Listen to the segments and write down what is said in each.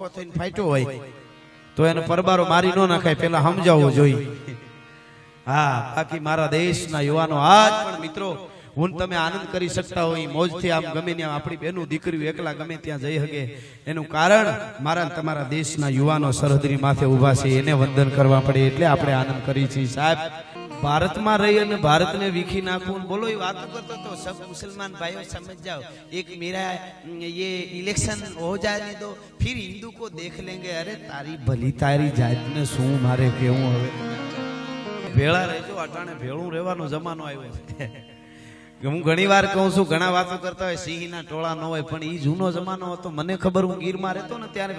નોખો થઈને ફાટ્યો હોય તો એને પરબારો મારી ન નાખાય, પેલા સમજાવવું જોઈએ. હા, બાકી મારા દેશના યુવાનો આજ પણ મિત્રો હું તમે આનંદ કરી શકતા હોય મોજથી, આમ ગમે ત્યાં આપણી બેનું દીકરીઓ એકલા ગમે ત્યાં જઈ શકે, એનું કારણ મારા તમારા દેશના યુવાનો સરહદની માથે ઊભા છે, એને વંદન કરવા પડે એટલે આપણે આનંદ કરી છીએ. સાહેબ, ભારતમાં રહી અને ભારતને વીખી નાખવું, બોલો એ વાતો કરતો તો સબ મુસલमान भाइयों समझ जाओ, एक मेरा ये इलेक्शन हो जाने दो फिर हिंदू को देख लेंगे. अरे तारी भली तारी जात ने શું મારે કેવું, હવે ભેળા રહેજો, અટાણે ભેળું રહેવાનો જમાનો આવ્યો છે. હું ઘણી વાર કહું છું, ઘણા વાતો કરતા હોય સિંહના ટોળા ન હોય, પણ એ જૂનો જમાનો હતો. મને ખબર, હું ગીરમાં રહેતો ને ત્યારે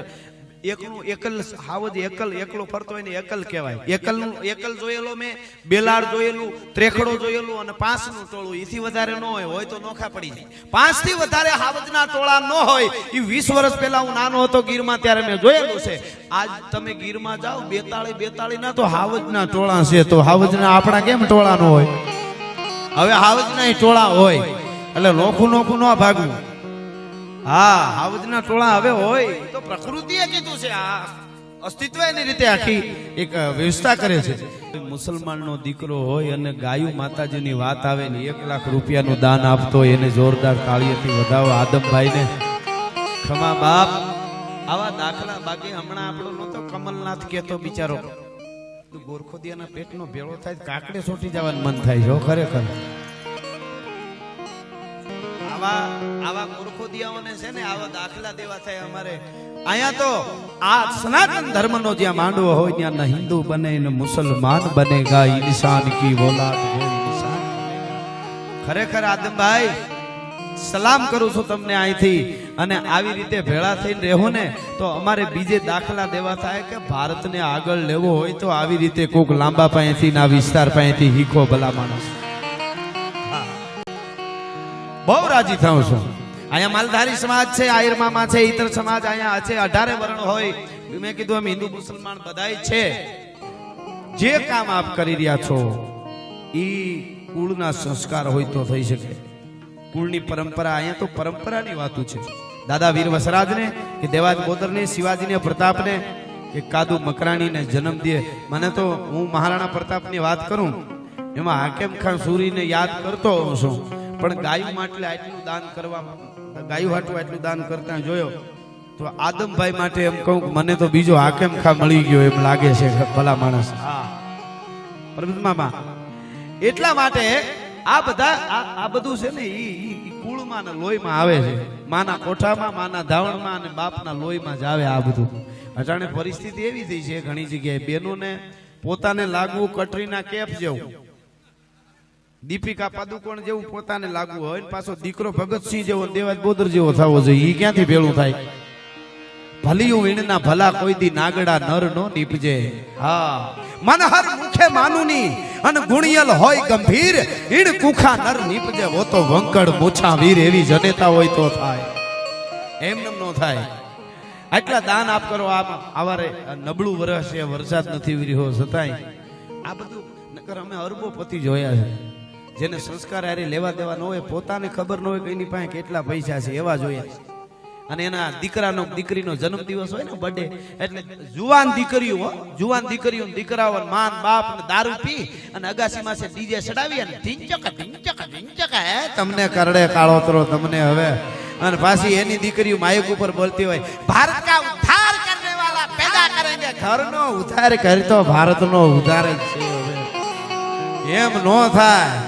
એકલો ફરતો હોય ને એકલ કહેવાય. એકલ જોયેલો મેં, બેલાડ જોયેલું, ત્રેખડો જોયેલું અને 5 નું ટોળું. એથી વધારે ન હોય તો નોખા પડી જાય. 5 થી વધારે હાવજના ટોળા ન હોય. એ 20 વર્ષ પહેલા હું નાનો હતો ગીરમાં ત્યારે મેં જોયેલું છે. આજ તમે ગીરમાં જાઓ 42 ના તો હાવજના ટોળા છે, તો હાવજના આપણા કેમ ટોળા ન હોય? હવે હાવજના ટોળા હોય એટલે નોખું ન ભાગવું. હા, હાવજના ટોળા હવે હોય તો પ્રકૃતિએ કીધું છે, આ અસ્તિત્વ એની રીતે આખી એક વ્યવસ્થા કરે છે. મુસલમાનનો દીકરો હોય અને ગાયું માતાજીની વાત આવે ને 1 લાખ રૂપિયાનું દાન આપતો હોય, એને જોરદાર તાળીઓથી વધાવો આદમભાઈને. ખમા બાપ, આવા દાખલા. બાકી હમણાં આપણો નતો કમલનાથ કહેતો બિચારો, ગોરખોદિયાના પેટનો ભેળો થાય કાકડે છોટી જવાનું મન થાય છે ખરેખર. આવા ગોરખોદિયાઓને છે ને આવા દાખલા દેવા થાય. અમારે અહીંયા તો આ સનાતન ધર્મનો જ્યાં માંડવો હોય ત્યાં ન હિન્દુ બને ને મુસલમાન બનેગા, ઇન્સાન કી ઓલાદ વો ઇન્સાન. ખરેખર આદમભાઈ સલામ કરું છું તમને અહીંથી. અને આવી રીતે ભેળા થઈને રહેવું ને તો અમારે બીજે દાખલા દેવા થાય કે ભારતને આગળ લેવો હોય તો આવી રીતે કોક લાંબા પાસેથી ના વિસ્તાર પાસેથી હીખો ભલા માણસ. બહુ રાજી થાઉં છું. અહીંયા માલધારી સમાજ છે, આયરમામા છે, ઇતર સમાજ અહીંયા છે, 18 વર્ણ હોય. મેં કીધું અમે હિન્દુ મુસલમાન બધાય છે. જે કામ આપ કરી રહ્યા છો ઈ કુળના સંસ્કાર હોય તો થઈ શકે. કુળની પરંપરા, અહીંયા તો પરંપરાની વાતો છે. દાદા વીર વસરાજને કે દેવાજ બોદરને, શિવાજીને, પ્રતાપને કે કાદુ મકરાણીને જન્મ દે. મને તો હું મહારાણા પ્રતાપની વાત કરું એમાં હાકેમ ખાન સુરીને યાદ કરતો હોઉં છું, પણ ગાયું માટે આટલું દાન કરવામાં, ગાયું હાટું આટલું દાન કરતા જોયો તો આદમભાઈ માટે એમ કહું મને તો બીજો હાકેમ ખા મળી ગયો એમ લાગે છે ભલા માણસ. હા પરમાત્મા, એટલા માટે આ બધા આ બધું છે ને ઈ કુળમાં ને લોહીમાં આવે છે. માના કોઠામાં, માના ધાવણમાં અને બાપના લોહીમાં જ આવે આ બધું. અટાણે પરિસ્થિતિ એવી થઈ છે ઘણી જગ્યાએ બેનોને પોતાને લાગવું કટરીના કેફ જેવું, દીપિકા પાદુકોણ જેવું પોતાને લાગવું હોય ને પાછો દીકરો ભગતસિંહ જેવો, દેવાજ બોદર જેવો થવો જોઈએ. ઈ ક્યાંથી ભેળું થાય? ભલિયું વીણના ભલા કોઈ દી નાગડા નર નો નીપજે. હા, મનહર મુખે માનુની અને ગુણિયલ હોય ગંભીર, ઈણ કુખા નર નીપજે વો તો વંકડ મોછા વીર. એવી જનેતા હોય તો થાય, એમને નો થાય. આટલા દાન આપ કરો. આવારે નબળું વરસ છે, વરસાદ નથી વીર્યો છતાંય આ બધું નકર અમે અરબોપતિ જોયા છે જેને સંસ્કાર આરે લેવા દેવા ન હોય, પોતાને ખબર ન હોય કે એની પાસે કેટલા પૈસા છે, એવા જોયા છે. અને એના દીકરીનો જન્મદિવસ હોય ને, બર્થડે, એટલે જુવાન દીકરીઓ દીકરાઓ માન બાપ ને દારૂ પી અને અગાસીમાં છે ડીજે ચડાવી અને ઢીંચક હે તમને કરડે કાળોતરો તમને હવે. અને પાછી એની દીકરીઓ માયક ઉપર બોલતી હોય ભારત કા ઉદ્ધાર કરને વાલા પેદા કરેંગે. ઘરનો ઉદ્ધાર કરતો ભારતનો ઉદ્ધાર જ છે. એમ નો થાય.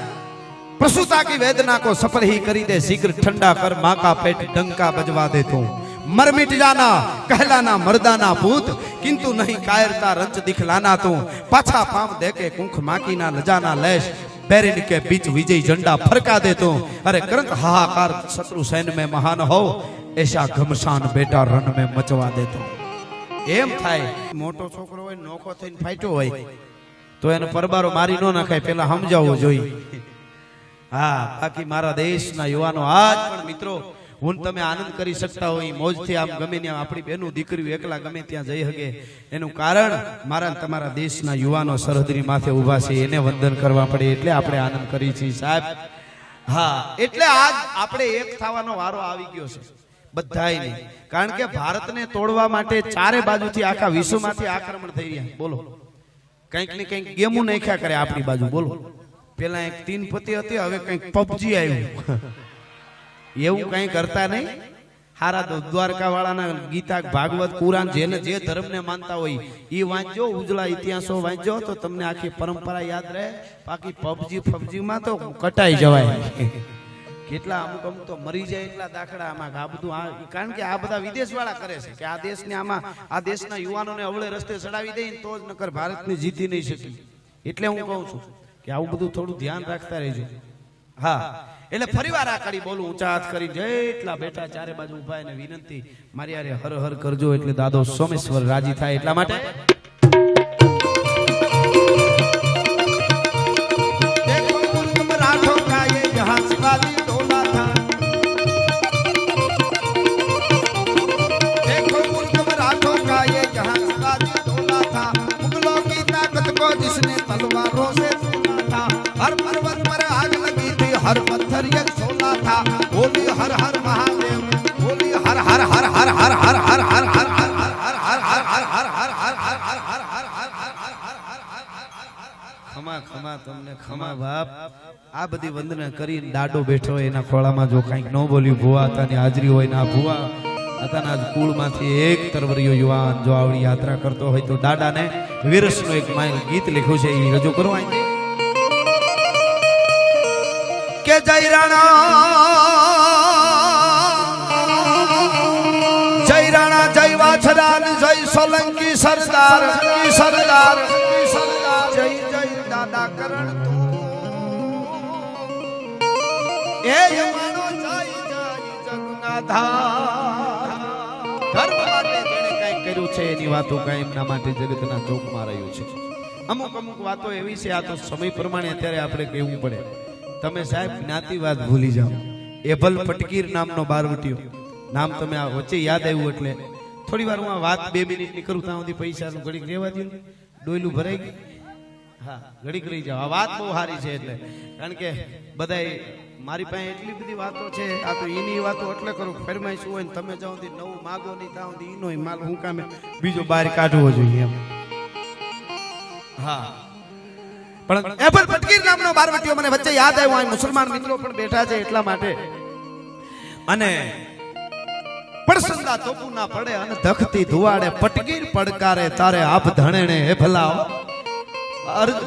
प्रसूता की वेदना को सफल ही करी दे, शीघ्र ठंडा कर माँ का पेट डंका बजवा दे तू. मर मिट जाना कहलाना मर्दाना पूत, किंतु नहीं कायरता रंच दिखलाना तू. पाछा पाम दे के कुंख माकी ना लजाना लेश, बैरिन के बीच विजय झंडा फरका दे तू. अरे करंत हाहाकार शत्रु सैन में महान हो, ऐसा घमसान बेटा रण में मचवा दे तू. एम थाय मोटो छोकरो होय नोखो थईने फाट्यो होय तो एने परबारो मारी न नाखाय, पेला समजावવું જોઈએ. હા, બાકી મારા દેશના યુવાનો આજ પણ મિત્રો હું તમે આનંદ કરી શકતા હોય મોજથી, આમ ગમે ત્યાં આપણી બેનું દીકરીઓ એકલા ગમે ત્યાં જઈ શકે, એનું કારણ મારા તમારા દેશના યુવાનો સરહદની માથે ઊભા છે, એને વંદન કરવા પડે એટલે આપણે આનંદ કરી છીએ સાહેબ. હા, એટલે આજ આપણે એક થવાનો વારો આવી ગયો છે. બધાય નહીં. કારણ કે ભારતને તોડવા માટે ચારે બાજુથી આખા વિશ્વમાંથી આક્રમણ થઈ રહ્યા. બોલો, કંઈક ને કંઈક ગેમો નાખ્યા કરે આપણી બાજુ. બોલો, પેલા એક તીન પતિ હતી, હવે કંઈક પબજી આવ્યું. એવું કંઈ કરતા નહીં. હારા દ્વારકા વાળાના ગીતા, ભાગવત, કુરાન, જેને જે ધર્મને માનતા હોય એ વાંચજો, ઉજળા ઇતિહાસો વાંચજો તો તમને આખી પરંપરા યાદ રહે. બાકી પબજી માં તો કટાઈ જવાય. કેટલા અમુક તો મરી જાય એટલા દાખલા આમાં. આ બધું કારણ કે આ બધા વિદેશ વાળા કરે છે કે આ દેશને આમાં આ દેશના યુવાનોને અવળે રસ્તે ચડાવી દે તો જ નકર ભારતને જીતી નહીં શકી. એટલે હું કહું છું કે આવું બધું થોડું ધ્યાન રાખતા રહેજો. હા, એટલે ફરીવાર આ કડી બોલું ઊંચા હાથ કરી જેટલા બેઠા ચારે બાજુ ઉભા એને વિનંતી, મારી યારે હર હર કરજો એટલે દાદો સોમેશ્વર રાજી થાય. એટલા માટે जिसने तलवारों से सुना था, हर पर्वत पर आग लगी थी, हर पत्थर एक सोना था. बोली हर हर महादेव, बोली हर हर हर हर हर हर हर हर हर हर खमा खमा તમને ખમા બાપ. આ બધી વંદના કરીને દાડો બેઠો હોય એના ખોળામાં જો કંઈક ન બોલ્યું ભુવા તાની હાજરી હોય ના ભુવા અતાના કુળમાંથી એક તરવરિયો યુવાન જો આવડી યાત્રા કરતો હોય તો દાદાને વીરસનું એક માઇલ ગીત લખ્યું છે એ રજૂ કરો. કે જય રાણા જય વાછરા જય સોલંકી સરદાર સરદાર જય જય દાદા કરણ તું એ યુવાનો જય જય જગન્નાથ. ધર્મ માટે જેણે કંઈ કર્યું છે એની વાતો કાયમના માટે જગતના ચોકમાં રહ્યું છે. અમુક વાતો એવી છે, આ તો સમય પ્રમાણે અત્યારે આપણે કહેવું પડે. તમે સાહેબ જ્ઞાતિવાદ ભૂલી જાઓ. એભલ પટકીર નામનો બારવટીયો નામ તમે આ વચ્ચે યાદ આવ્યું એટલે થોડી વાર હું આ વાત 2 મિનિટની કરું ત્યાં સુધી પૈસાનું ઘડીક રહેવા દઉં. ડોયલું ભરાઈ ગયું. હા, ઘડીક રહી જાઓ. આ વાત બહુ સારી છે એટલે કારણ કે બધાય મારી પાસે એટલી બધી વાતો છે. આ તો એની વાતો એટલે કરું ફરમાઈશ હોય ને તમે જાઓ નવું માગો નહીં ત્યાં સુધી એનો માલ હું કામે બીજો બહાર કાઢવો જોઈએ એમ. હા, પણ એબલ પટકીર નામનો બારવટીયો મને વચ્ચે યાદ આવ્યો. આ મુસલમાન મિત્રો પણ બેઠા છે એટલા માટે. અને પડસંદા તોપુ ના પડે અને ધખતી ધુવાડે પટકીર પડકારે તારે આપ ધણેને હે ભલા.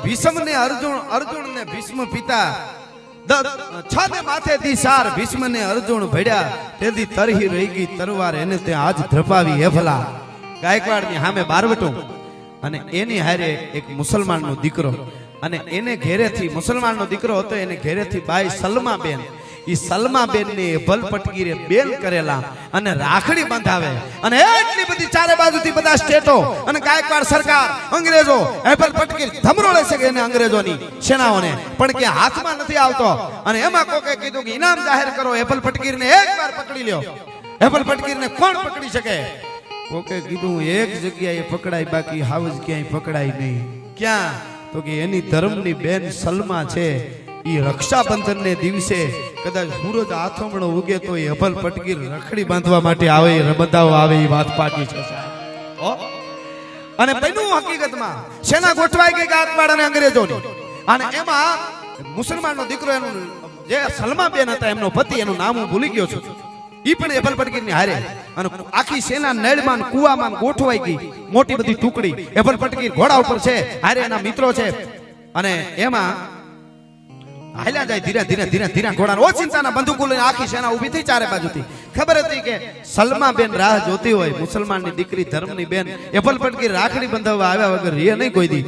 ભીષ્મ ને અર્જુન ને ભીષ્મ પિતા છાને માથે થી સાર ભીષ્મ ને અર્જુન ભડ્યા તેથી તરહી રહી ગઈ તરવાર એને તે આજ ધ્રપાવી હે ભલા. ગાયકવાડ ની સામે બારવટો અને એની હારે એક મુસલમાન નો દીકરો અને એને ઘેરેથી મુસલમાન નો દીકરો હતો એને ઘેરેથી બાઈ સલમા બેન. ઈ સલમા બેન ને ભલ પટકીરે બેન કરેલા અને રાખડી બંધાવે અને એટલી બધી ચારે બાજુથી બધા સ્ટેટો અને ગાયકવાડ સરકાર અંગ્રેજો એપલ પટકીર ધમરોળે છે કે એને અંગ્રેજોની સેનાઓને પણ કે હાથમાં નથી આવતો. અને એમાં કોકે કીધું કે ઇનામ જાહેર કરો, એપલ પટકીર ને એકવાર પકડી લ્યો. એપલ પટકીર ને કોણ પકડી શકે? કોકે કીધું એક જગ્યાએ પકડાય બાકી હાવજ ક્યાંય પકડાય નહીં. ક્યાં? તો કે એની ધર્મની બેન સલમા છે. ઈ રક્ષાબંધન ને દિવસે કદાચ સૂરજ આથમણો ઉગે તો એ અભલ પટકીર રખડી બાંધવા માટે આવે, બંધાવવા આવે. એ વાત પાકી છે અને બન્યું હકીકતમાં સેના ગોઠવાઈ ગઈ ગાયકવાડ અને અંગ્રેજોની. અને એમાં મુસલમાનનો દીકરો એનું જે સલમા બેન હતા એમનો પતિ, એનું નામ હું ભૂલી ગયો છું, ઈ પણ એપલ પટકીર ની હારે અને આખી સેના નળમાં કુવામાં ગોઠવાઈ ગઈ. મોટી બધી ટુકડી એપલ પટકીર ઘોડા ઉપર છે, હારે એના મિત્રો છે અને એમાં હાલ્યા જાય ધીરે ધીરે ધીરે ધીરે ઘોડા ઓચિંતાના બંદૂકો લઈને આખી સેના ઊભી થઈ ચારે બાજુથી. ખબર હતી કે સલમા બેન રાહ જોતી હોય, મુસલમાનની દીકરી ધર્મની બેન એપલ પટકીર રાખડી બંધાવવા આવ્યા વગર રે નહીં કોઈ દી.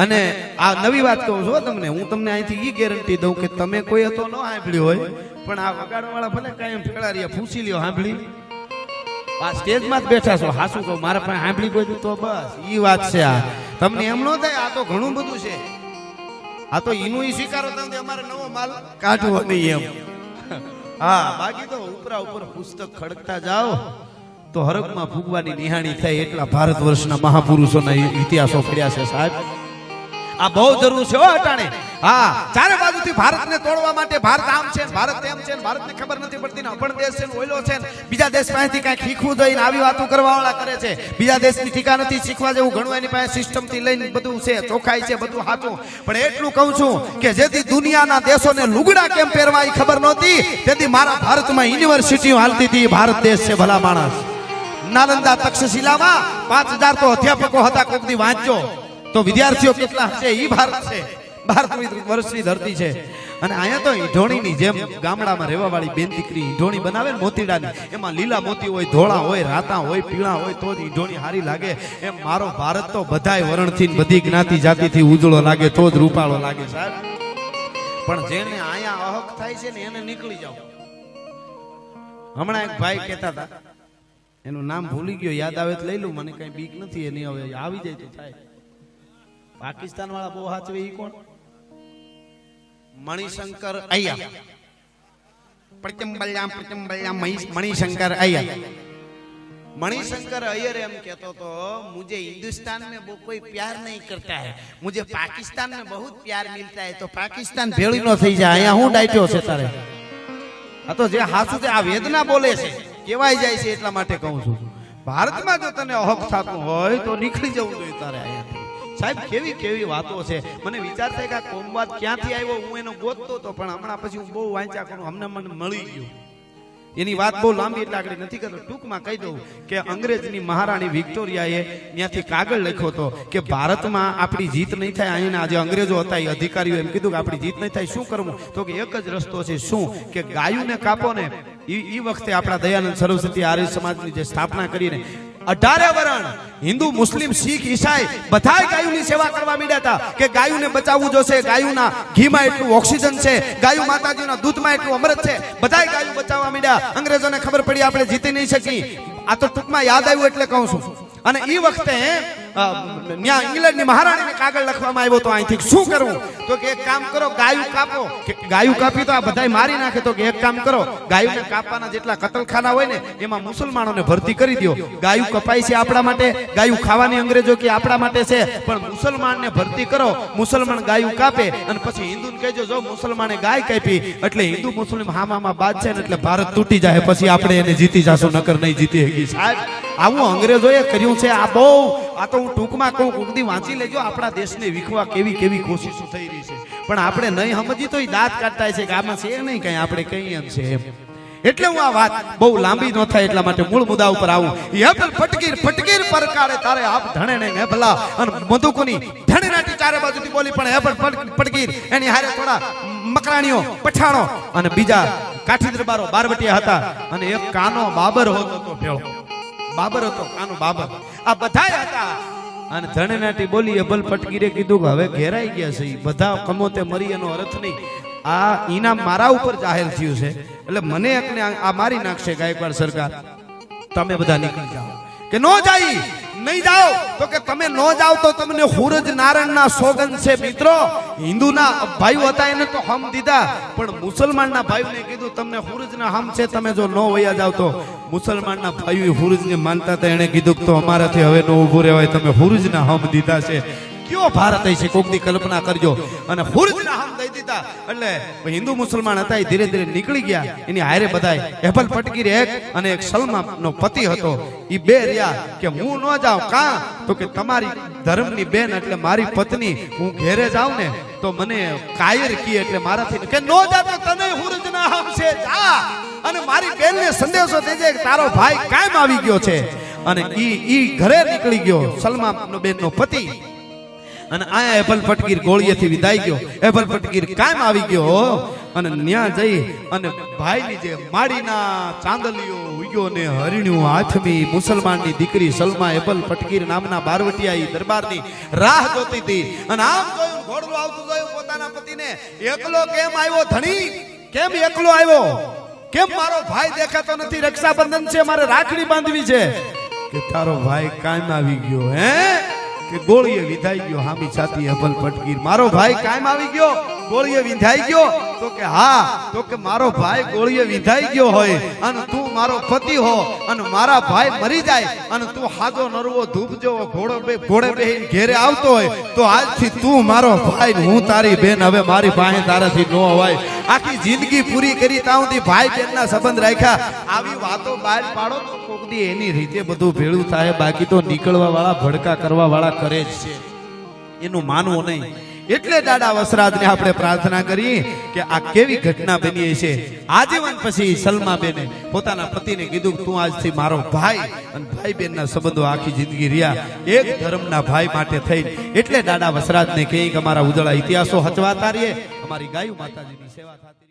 અને આ નવી વાત કહું છું તમને, હું તમને અહીંથી ઈ ગેરંટી દઉં કે તમે કોઈ હતો ન સાંભળ્યું હોય પણ આ વગાડવા વાળા ભલે કાયમ ફેળા રહ્યા પૂછી લ્યો સાંભળી. આ સ્ટેજમાં જ બેઠા છો, હાસું કહું મારા પાસે સાંભળી કોઈ તો બસ ઈ વાત છે. આ તમને એમ ન થાય આ તો ઘણું બધું છે, આ તો ઈનું ઈ સ્વીકારો તમે અમારે નવો માલ કાઢવો નહીં એમ. હા, બાકી તો ઉપરા ઉપર પુસ્તક ખડકતા જાઓ તો હરકમાં ફૂગવાની નિહાણી થાય એટલા ભારત વર્ષના મહાપુરુષોના ઇતિહાસો પડ્યા છે સાહેબ. આ બહુ જરૂર છે હો અટાણે. હા, ચારે બાજુથી ભારતને તોડવા માટે ભારત આમ છે ને ભારત તેમ છે ને ભારતને ખબર નથી પડતી ને અભણ દેશ છે ને ઓયલો છે ને બીજા દેશ પાસેથી કાંઈ શીખવું જોઈએ ને આવી વાતો કરવા વાળા કરે છે. બીજા દેશની ટીકા નથી, શીખવા જેવું ઘણું એની પાસે સિસ્ટમ થી લઈને બધું છે, ચોખાઈ છે, બધું સાચું. પણ એટલું કહું છું કે જેથી દુનિયાના દેશોને લુગડા કેમ પહેરવા એ ખબર નહોતી, તેથી મારા ભારતમાં યુનિવર્સિટીઓ હાલતી હતી. ભારત દેશ છે ભલા માણસ. નાલંદા તક્ષશિલામાં 5000 તો અધ્યાપકો હતા. કોક દી વાંચજો તો વિદ્યાર્થીઓ કેટલા હશે. ઈ ભારત છે, ભારત વર્ષની ધરતી છે. અને અહીંયા તો ઈઢોણીની જેમ ગામડામાં રહેવા વાળી બેન દીકરી ઈઢોણી બનાવે ને મોતીડાની, એમાં લીલા મોતી હોય, ધોળા હોય, રાતા હોય, પીળા હોય તો જ ઈઢોણી હારી લાગે. એમ મારો ભારત તો બધાય વર્ણથી બધી જ્ઞાતિ જાતિથી ઉજળો લાગે તો જ રૂપાળો લાગે સાહેબ. પણ જેને અહીંયા અહક થાય છે ને એને નીકળી જાવ. હમણાં એક ભાઈ કહેતા હતા, એનું નામ ભૂલી ગયો, યાદ આવે તો લઈ લઉં, મને કઈ બીક નથી એની, હવે આવી જાય તો થાય. પાકિસ્તાન વાળા બહુ સાચવે. ઈ કોણ? મણિશંકર અય્યર. મણિશંકર અય્યર. मणिशंकर अय्यर एम कहते तो मुझे हिंदुस्तान में वो कोई प्यार नहीं करता है, मुझे पाकिस्तान में बहुत प्यार मिलता है, तो पाकिस्तान भेड़ी नो थई जाय. अहींया હું ડાટ્યો છે તારે? આ તો જે હાસુ છે આ વેદના બોલે છે, કહેવાય જાય છે, એટલા માટે કહું છું. ભારતમાં જો તને અહક થતું હોય તો નીકળી જવું જોઈએ તારે અહીંયાથી. સાહેબ કેવી કેવી વાતો છે. મને વિચાર થાય કે આ કોમવાદ ક્યાંથી આવ્યો, હું એનો ગોતતો હતો, પણ હમણાં પછી હું બહુ વાંચ્યા કરું, અમને મને મળી ગયું. એની વાત બહુ લાંબી એટલે આગળ નથી કરતો, ટૂંકમાં કહી દઉં કે અંગ્રેજની મહારાણી વિક્ટોરિયાએ ત્યાંથી કાગળ લખ્યો હતો કે ભારતમાં આપણી જીત નહીં થાય. અહીંના જે અંગ્રેજો હતા એ અધિકારીઓ એમ કીધું કે આપણી જીત નહીં થાય, શું કરવું? તો કે એક જ રસ્તો છે. શું? કે ગાયુંને કાપો ને. એ વખતે આપણા દયાનંદ સરસ્વતી આર્ય સમાજની જે સ્થાપના કરીને 18 વરણ હિન્દુ, મુસ્લિમ, શીખ, ઈસાઈ બધા ગાયુંની સેવા કરવા માંડ્યા હતા કે ગાયુંને બચાવવું જોશે. ગાયુંના ઘીમાં એટલું ઓક્સિજન છે, ગાયું માતાજીના દૂધમાં એટલું અમૃત છે, બધા ગાયું બચાવવા માંડ્યા. અંગ્રેજોને ખબર પડી આપણે જીતી નહીં શકી. આ તો ટૂંકમાં યાદ આવ્યું એટલે કહું છું. અને એ વખતે ત્યાં ઇંગ્લેન્ડની મહારાણીને કાગળ લખવામાં આવ્યો તો અહીંથી શું કરવું? તો કે એક કામ કરો, ગાયું કાપો. કે ગાયું કાપી તો આ બધાય મારી નાખે. તો કે એક કામ કરો, ગાયુંને કાપવાના જેટલા કતલખાના હોય ને એમાં મુસલમાનોને ભરતી કરી દો. ગાયું કપાય છે આપણા માટે, ગાયું ખાવાની અંગ્રેજો કે આપણા માટે છે, પણ મુસલમાનને ભરતી કરો. મુસલમાન ગાયું કાપે અને પછી હિન્દુને કહેજો જો મુસલમાને ગાય કાપી એટલે હિન્દુ મુસ્લિમ હામામાં બાદ છે ને એટલે ભારત તૂટી જાય, પછી આપણે એને જીતી જાશું, નકર નહીં જીતી શકી. સાહેબ આવું અંગ્રેજોએ કર્યું છે. આ બહુ, આ તો હું ટૂંકમાં કહું, કુકદી વાંચી લેજો. આપણા દેશને વિખવા કેવી કેવી કોશિશો થઈ રહી છે, પણ આપણે નહીં સમજી તો દાંત કાઢતા છે કે આમાં છે નહીં કઈ, આપણે કઈ એમ છે એમ. એટલે હું આ વાત બહુ લાંબી ન થાય એટલા માટે મૂળ મુદ્દા ઉપર આવું. હેબલ ફટકીર ફટકીર પરકારે તારે આપ ધણે ને હેબલા અને મધુકુની ધણેનાટી ચારે બાજુથી બોલી, પણ હેબલ ફટકીર એની હારે થોડા મકરાણીઓ, પઠાણો અને બીજા કાઠી દરબારો બારવટિયા હતા. અને એક કાનો બાબર હતો ભેળો. બાબર હતો, કાનો બાબર, આ બધા હતા. અને ધણેનાટી બોલી, હેબલ ફટકીરે કીધું કે હવે ઘેરાઈ ગયા છે બધા, કમોતે મરી એનો અર્થ નહીં. આ ઇનામ મારા ઉપર જાહેર થયું છે એટલે મને એકને આ મારી નાખશે ગાયકવાડ સરકાર. તમે બધા નીકળી જાઓ. કે નો જાય, નહીં જાઓ. તો કે તમે નો જાઓ તો તમને સૂરજ નારાયણના સોગંદ છે. મિત્રો, હિન્દુના ભાઈઓ હતા એને તો હમ દીધા, પણ મુસલમાનના ભાઈઓને કીધું તમને સૂરજના હમ છે, તમે જો નો વયા જાવ તો. મુસલમાનના ભાઈઓ સૂરજને માનતા હતા, એને કીધું તો અમારાથી હવે નો ઊભું રહેવાય, તમે સૂરજના હમ દીધા છે. કયો ભારત છે કોકની કલ્પના કરજો. અને સૂરજના હમ દઈ દીધા એટલે હિન્દુ મુસલમાન હતા એ ધીરે ધીરે નીકળી ગયા. એની હારે બધાય હેબલ ફટકીર એક અને એક સલમાનો પતિ હતો, એ બે રહ્યા કે હું ન જાઉં. કાં? તો કે તમારી ધર્મની બેન એટલે મારી પત્ની, હું ઘેરે જાઉં ને તો મને કાયર કી એટલે મારાથી કે નો જાતો તને સૂરજના હમ છે, જા. અને મારી બેનને સંદેશો દેજે કે તારો ભાઈ કાયમ આવી ગયો છે. અને ઈ ઘરે નીકળી ગયો, સલમાનો બેનનો પતિ. અને આયા હેબલ ફટકીર ગોળીએથી વિદાય ગયો. હેબલ ફટકીર કાયમ આવી ગયો અને ન્યા જઈ અને ભાઈની જે માડીના ચાંદલીઓ ઉગ્યો ને હરિણ્યું હાથમી મુસલમાનની દીકરી સલમા હેબલ ફટકીર નામના બારવટિયા દરબારની રાહ જોતી હતી. અને આમ જોયું, ઘોડલું આવતું જોયું પોતાના પતિને. એકલો કેમ આવ્યો ધણી? કેમ એકલો આવ્યો? કેમ મારો ભાઈ દેખાતો નથી? રક્ષાબંધન છે, મારે રાખડી બાંધવી છે. કે તારો ભાઈ કાયમ આવી ગયો. હે? કે ગોળીએ વિધાઈ ગયો હામી છાતી હેબલ ફટકીર. મારો ભાઈ કાયમ આવી ગયો. ગોળીએ વિંધાઈ ગયો તો કે હા તો કે મારો ભાઈ ગોળીએ વિંધાઈ ગયો હોય અને તું મારો પતિ હો અને મારા ભાઈ મરી જાય અને તું હાજો નરવો ધૂપ જેવો ઘોડે બેહીને ઘેરે આવતો હોય તો આજથી તું મારો ભાઈ ને હું તારી બેન હવે મારી પાસે તારાથી ન હોય આખી જિંદગી પૂરી કરી તાઉથી ભાઈ બેનના સંબંધ રાખ્યા આવી વાતો બહાર પાડો તો કોક દી એની રીતે બધું ભેળું થાય બાકી તો નીકળવા વાળા ભડકા કરવા વાળા કરે જ છે એનું માનવું નહીં એટલે દાદા વસરાજને આપણે પ્રાર્થના કરી કે આ કેવી ઘટના બની છે આજીવન પછી સલમાબેને પોતાના પતિને કીધું તું આજથી મારો ભાઈ અને ભાઈ બેનના સંબંધો આખી જિંદગી રહ્યા એક ધર્મના ભાઈ માટે થઈ એટલે દાદા વસરાજને કહે કે અમારા ઉજળા ઇતિહાસો હચવાતા રહીએ અમારી ગાયું માતાજીની સેવા થતી